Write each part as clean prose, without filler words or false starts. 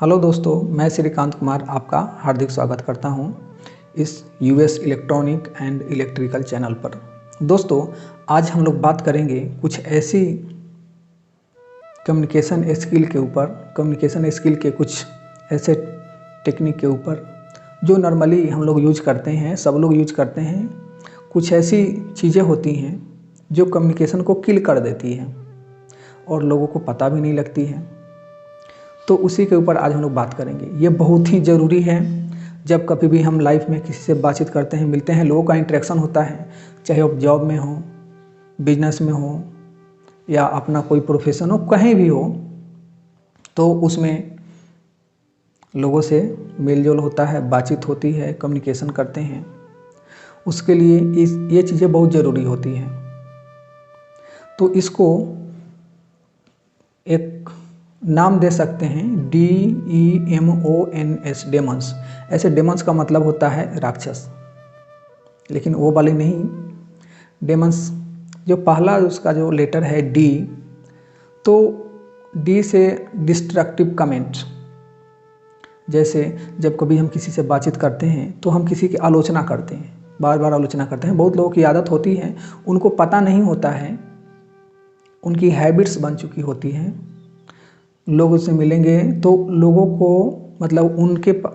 Hello दोस्तों, मैं श्रीकांत कुमार आपका हार्दिक स्वागत करता हूं इस US electronic and electrical channel पर। दोस्तों, आज हम लोग बात करेंगे कुछ ऐसी कम्युनिकेशन स्किल के कुछ ऐसे टेक्निक के ऊपर जो नॉर्मली हम लोग यूज करते हैं, सब लोग यूज करते हैं। कुछ ऐसी चीज़ें होती हैं जो कम्युनिकेशन को किल कर देती हैं और लोगों को पता भी नहीं लगती है। तो उसी के ऊपर आज हम लोग बात करेंगे। ये बहुत ही ज़रूरी है। जब कभी भी हम लाइफ में किसी से बातचीत करते हैं, मिलते हैं, लोगों का इंटरेक्शन होता है, चाहे वो जॉब में हो, बिजनेस में हो या अपना कोई प्रोफेशन हो, कहीं भी हो, तो उसमें लोगों से मेल जोल होता है, बातचीत होती है, कम्युनिकेशन करते हैं। उसके लिए ये चीज़ें बहुत ज़रूरी होती हैं। तो इसको एक नाम दे सकते हैं, DEMONS, डेमंस। ऐसे डेमंस का मतलब होता है राक्षस, लेकिन वो वाले नहीं। डेमंस जो पहला उसका जो लेटर है D, तो D से डिस्ट्रक्टिव कमेंट। जैसे जब कभी हम किसी से बातचीत करते हैं तो हम किसी की आलोचना करते हैं, बार बार आलोचना करते हैं। बहुत लोगों की आदत होती है, उनको पता नहीं होता है, उनकी हैबिट्स बन चुकी होती हैं। लोगों से मिलेंगे तो लोगों को मतलब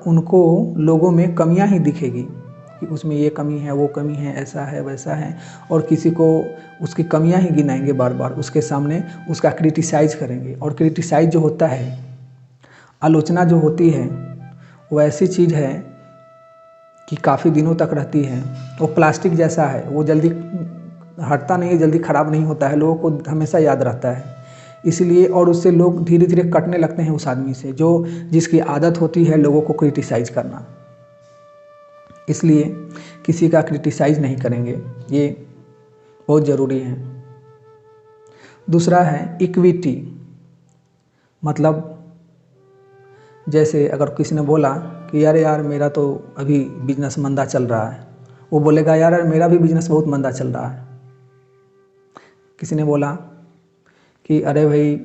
उनको लोगों में कमियां ही दिखेगी कि उसमें ये कमी है, वो कमी है, ऐसा है, वैसा है, और किसी को उसकी कमियां ही गिनाएंगे बार बार, उसके सामने उसका क्रिटिसाइज करेंगे। और क्रिटिसाइज जो होता है, आलोचना जो होती है, वो ऐसी चीज़ है कि काफ़ी दिनों तक रहती है। वो प्लास्टिक जैसा है, वो जल्दी हटता नहीं है, जल्दी ख़राब नहीं होता है, लोगों को हमेशा याद रहता है। इसलिए और उससे लोग धीरे धीरे कटने लगते हैं उस आदमी से, जिसकी आदत होती है लोगों को क्रिटिसाइज करना। इसलिए किसी का क्रिटिसाइज नहीं करेंगे, ये बहुत ज़रूरी है। दूसरा है इक्विटी। मतलब जैसे अगर किसी ने बोला कि यार मेरा तो अभी बिजनेस मंदा चल रहा है, वो बोलेगा यार मेरा भी बिजनेस बहुत मंदा चल रहा है। किसी ने बोला कि अरे भाई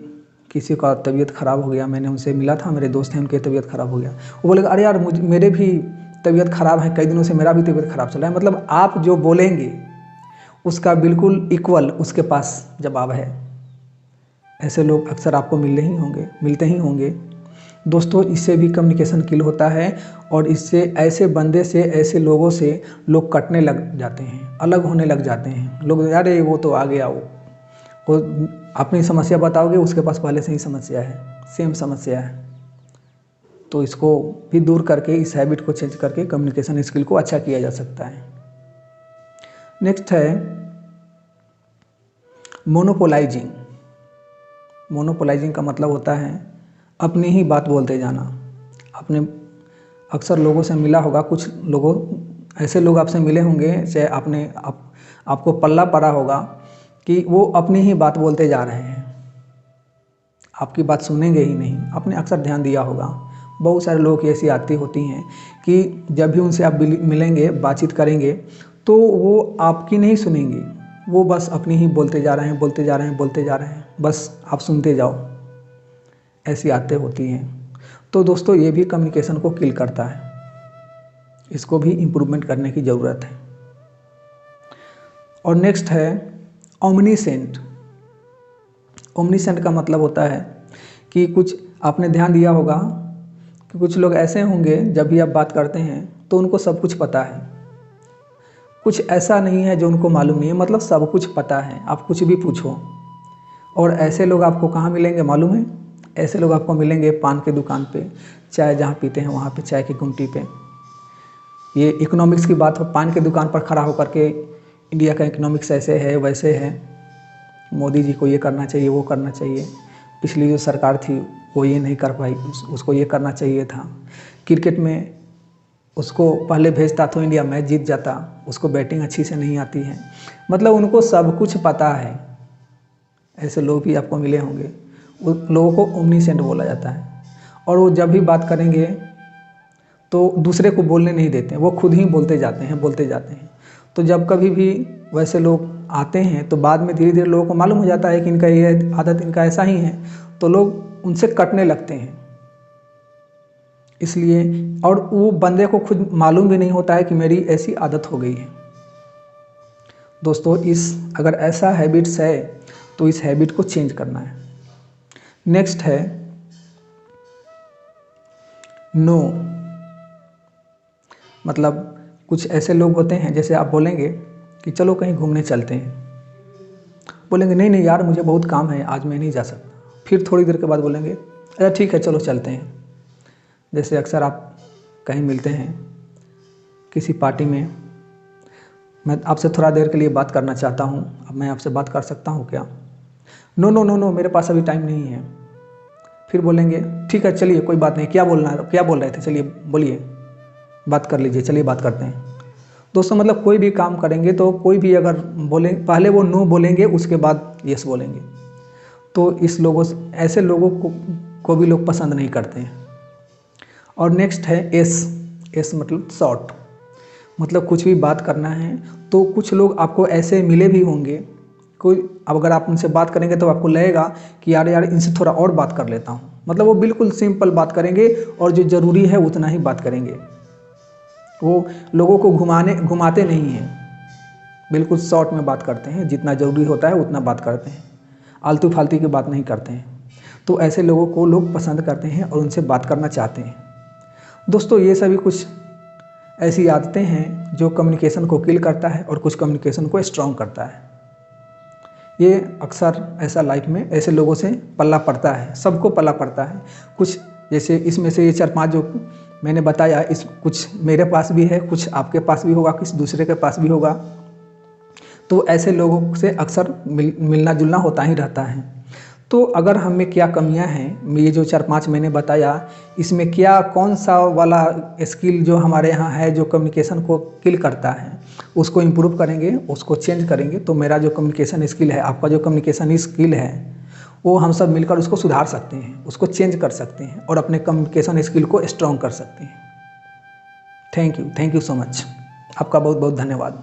किसी का तबीयत ख़राब हो गया, मैंने उनसे मिला था, मेरे दोस्त हैं, उनकी तबीयत ख़राब हो गया, वो बोलेगा अरे यार मेरे भी तबीयत ख़राब है, कई दिनों से मेरा भी तबीयत ख़राब चल रहा है। मतलब आप जो बोलेंगे उसका बिल्कुल इक्वल उसके पास जवाब है। ऐसे लोग अक्सर आपको मिलते ही होंगे। दोस्तों, इससे भी कम्युनिकेशन किल होता है और इससे ऐसे बंदे से, ऐसे लोगों से लोग कटने लग जाते हैं, अलग होने लग जाते हैं। लोग अरे वो तो आ गया, वो अपनी समस्या बताओगे, उसके पास पहले से ही समस्या है, सेम समस्या है। तो इसको भी दूर करके, इस हैबिट को चेंज करके कम्युनिकेशन स्किल को अच्छा किया जा सकता है। नेक्स्ट है मोनोपोलाइजिंग। मोनोपोलाइजिंग का मतलब होता है अपनी ही बात बोलते जाना। आपने अक्सर लोगों से मिला होगा, कुछ लोगों ऐसे लोग आपसे मिले होंगे, चाहे आपको पल्ला पड़ा होगा कि वो अपनी ही बात बोलते जा रहे हैं, आपकी बात सुनेंगे ही नहीं। आपने अक्सर ध्यान दिया होगा, बहुत सारे लोग की ऐसी आदतें होती हैं कि जब भी उनसे आप मिलेंगे, बातचीत करेंगे, तो वो आपकी नहीं सुनेंगे, वो बस अपनी ही बोलते जा रहे हैं, बस आप सुनते जाओ। ऐसी आदतें होती हैं। तो दोस्तों, ये भी कम्युनिकेशन को किल करता है, इसको भी इम्प्रूवमेंट करने की ज़रूरत है। और नेक्स्ट है ओमनीसेंट। ओमनीसेंट का मतलब होता है कि कुछ आपने ध्यान दिया होगा कि कुछ लोग ऐसे होंगे, जब भी आप बात करते हैं तो उनको सब कुछ पता है, कुछ ऐसा नहीं है जो उनको मालूम नहीं है, मतलब सब कुछ पता है, आप कुछ भी पूछो। और ऐसे लोग आपको कहाँ मिलेंगे मालूम है? ऐसे लोग आपको मिलेंगे पान की दुकान पे, चाय जहाँ पीते हैं वहाँ पे, चाय की गुमटी पे। ये इकोनॉमिक्स की बात हो, पान की दुकान पर खड़ा होकर के इंडिया का इकोनॉमिक्स ऐसे है, वैसे है, मोदी जी को ये करना चाहिए, वो करना चाहिए, पिछली जो सरकार थी वो ये नहीं कर पाई, उसको ये करना चाहिए था। क्रिकेट में उसको पहले भेजता तो इंडिया मैच जीत जाता, उसको बैटिंग अच्छी से नहीं आती है। मतलब उनको सब कुछ पता है। ऐसे लोग भी आपको मिले होंगे, उन लोगों को ओमनीसेंट बोला जाता है। और वो जब भी बात करेंगे तो दूसरे को बोलने नहीं देते, वो खुद ही बोलते जाते हैं। तो जब कभी भी वैसे लोग आते हैं तो बाद में धीरे धीरे लोगों को मालूम हो जाता है कि इनका ये आदत, इनका ऐसा ही है, तो लोग उनसे कटने लगते हैं। इसलिए, और वो बंदे को खुद मालूम भी नहीं होता है कि मेरी ऐसी आदत हो गई है। दोस्तों अगर ऐसा हैबिट्स है तो इस हैबिट को चेंज करना है। नेक्स्ट है नो। मतलब कुछ ऐसे लोग होते हैं, जैसे आप बोलेंगे कि चलो कहीं घूमने चलते हैं, बोलेंगे नहीं नहीं यार मुझे बहुत काम है, आज मैं नहीं जा सकता। फिर थोड़ी देर के बाद बोलेंगे अच्छा ठीक है चलो चलते हैं। जैसे अक्सर आप कहीं मिलते हैं किसी पार्टी में, मैं आपसे थोड़ा देर के लिए बात करना चाहता हूँ, अब मैं आपसे बात कर सकता हूँ क्या? नो नो नो नो, मेरे पास अभी टाइम नहीं है। फिर बोलेंगे ठीक है चलिए कोई बात नहीं, क्या बोलना है, क्या बोल रहे थे, चलिए बोलिए, बात कर लीजिए, चलिए बात करते हैं। दोस्तों मतलब कोई भी काम करेंगे तो कोई भी अगर बोले, पहले वो नो बोलेंगे उसके बाद यस बोलेंगे, तो ऐसे लोगों को भी लोग पसंद नहीं करते हैं। और नेक्स्ट है एस मतलब शॉर्ट। मतलब कुछ भी बात करना है तो कुछ लोग आपको ऐसे मिले भी होंगे, अब अगर आप उनसे बात करेंगे तो आपको लगेगा कि यार इनसे थोड़ा और बात कर लेता हूँ। मतलब वो बिल्कुल सिंपल बात करेंगे और जो ज़रूरी है उतना ही बात करेंगे। वो लोगों को घुमाते नहीं हैं, बिल्कुल शॉर्ट में बात करते हैं, जितना ज़रूरी होता है उतना बात करते हैं, आलतू फालतू की बात नहीं करते हैं। तो ऐसे लोगों को लोग पसंद करते हैं और उनसे बात करना चाहते हैं। दोस्तों ये सभी कुछ ऐसी आदतें हैं जो कम्युनिकेशन को किल करता है और कुछ कम्युनिकेशन को स्ट्रॉन्ग करता है। ये अक्सर ऐसा लाइफ में ऐसे लोगों से पल्ला पड़ता है, सबको पल्ला पड़ता है। कुछ जैसे इसमें से ये 4-5 जो मैंने बताया, कुछ मेरे पास भी है, कुछ आपके पास भी होगा, किसी दूसरे के पास भी होगा। तो ऐसे लोगों से अक्सर मिलना जुलना होता ही रहता है। तो अगर हमें क्या कमियां हैं, ये जो 4-5 मैंने बताया, इसमें क्या कौन सा वाला स्किल जो हमारे यहाँ है जो कम्युनिकेशन को किल करता है, उसको इम्प्रूव करेंगे, उसको चेंज करेंगे, तो मेरा जो कम्युनिकेशन स्किल है, आपका जो कम्युनिकेशन स्किल है, वो हम सब मिलकर उसको सुधार सकते हैं, उसको चेंज कर सकते हैं और अपने कम्युनिकेशन स्किल को स्ट्रॉन्ग कर सकते हैं। Thank you so much. आपका बहुत बहुत धन्यवाद।